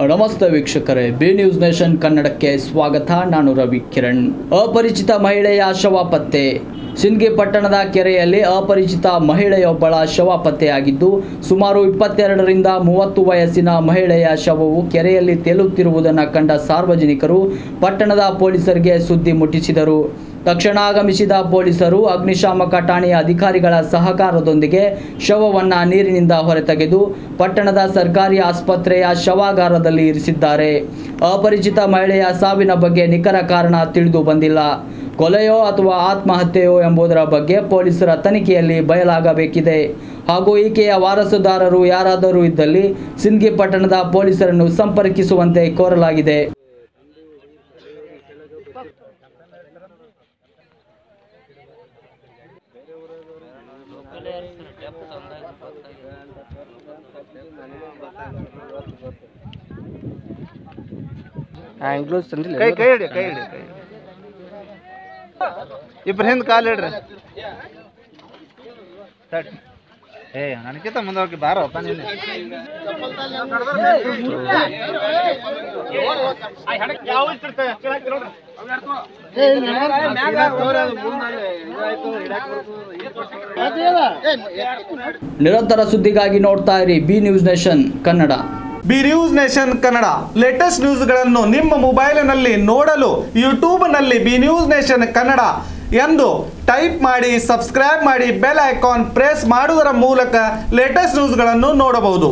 ನಮಸ್ತೆ ವೀಕ್ಷಕರೇ, B News nation ಕನ್ನಡಕ್ಕೆ ಸ್ವಾಗತ. ನಾನು ರವಿ ಕಿರಣ್. ಅಪರಿಚಿತ ಮಹಿಳೆಯ ಶವ ಪತ್ತೆ. ಸಿಂದಗಿ ಪಟ್ಟಣದ ಕೆರೆಯಲ್ಲಿ ಅಪರಿಚಿತ ಮಹಿಳೆಯೊಬ್ಬಳ ಶವ ಪತ್ತೆಯಾಗಿದ್ದು, ಸುಮಾರು 22 ರಿಂದ 30 ವಯಸ್ಸಿನ ಮಹಿಳೆಯ ಶವವು ಕೆರೆಯಲ್ಲಿ ತೇಲುತ್ತಿರುವುದನ್ನು ಕಂಡ ಸಾರ್ವಜನಿಕರು ಪಟ್ಟಣದ ಪೊಲೀಸರಿಗೆ ಸುದ್ದಿ ಮುಟ್ಟಿಸಿದರು. ತಕ್ಷಣ ಆಗಮಿಸಿದ ಪೊಲೀಸರು ಅಗ್ನಿಶಾಮಕ ಠಾಣೆಯ ಅಧಿಕಾರಿಗಳ ಸಹಕಾರದೊಂದಿಗೆ ಶವವನ್ನು ನೀರಿನಿಂದ ಹೊರತೆಗೆದು ಪಟ್ಟಣದ ಸರ್ಕಾರಿ ಆಸ್ಪತ್ರೆಯ ಶವಾಗಾರದಲ್ಲಿ ಇರಿಸಿದ್ದಾರೆ. ಅಪರಿಚಿತ ಮಹಿಳೆಯ ಸಾವಿನ ಬಗ್ಗೆ ನಿಖರ ಕಾರಣ ತಿಳಿದು ಬಂದಿಲ್ಲ. ಕೊಲೆಯೋ ಅಥವಾ ಆತ್ಮಹತ್ಯೆಯೋ ಎಂಬುದರ ಬಗ್ಗೆ ಪೊಲೀಸರ ತನಿಖೆಯಲ್ಲಿ ಬಯಲಾಗಬೇಕಿದೆ. ಹಾಗೂ ಈಕೆಯ ವಾರಸುದಾರರು ಯಾರಾದರೂ ಇದ್ದಲ್ಲಿ ಸಿಂದಗಿ ಪಟ್ಟಣದ ಪೊಲೀಸರನ್ನು ಸಂಪರ್ಕಿಸುವಂತೆ ಕೋರಲಾಗಿದೆ. ಇಬ್ರು ಹಿಂದೆ ಕಾಲು ಇಡ್ರಿ. ನನಗಿಂತ ಮುಂದೆ ಹೋಗಿ ಬಾರಪ್ಪ ನೀನು. ನಿರಂತರ ಸುದ್ದಿಗಾಗಿ ನೋಡ್ತಾ ಇರಿ B News Nation Kannada. B News Nation Kannada latest ನ್ಯೂಸ್ಗಳನ್ನು ನಿಮ್ಮ ಮೊಬೈಲಿನಲ್ಲಿ ನೋಡಲು ಯೂಟ್ಯೂಬ್ನಲ್ಲಿ ಬಿ ನ್ಯೂಸ್ ನೇಷನ್ ಕನ್ನಡ ಎಂದು ಟೈಪ್ ಮಾಡಿ, ಸಬ್ಸ್ಕ್ರೈಬ್ ಮಾಡಿ, ಬೆಲ್ ಐಕಾನ್ ಪ್ರೆಸ್ ಮಾಡುವುದರ ಮೂಲಕ ಲೇಟೆಸ್ಟ್ ನ್ಯೂಸ್ಗಳನ್ನು ನೋಡಬಹುದು.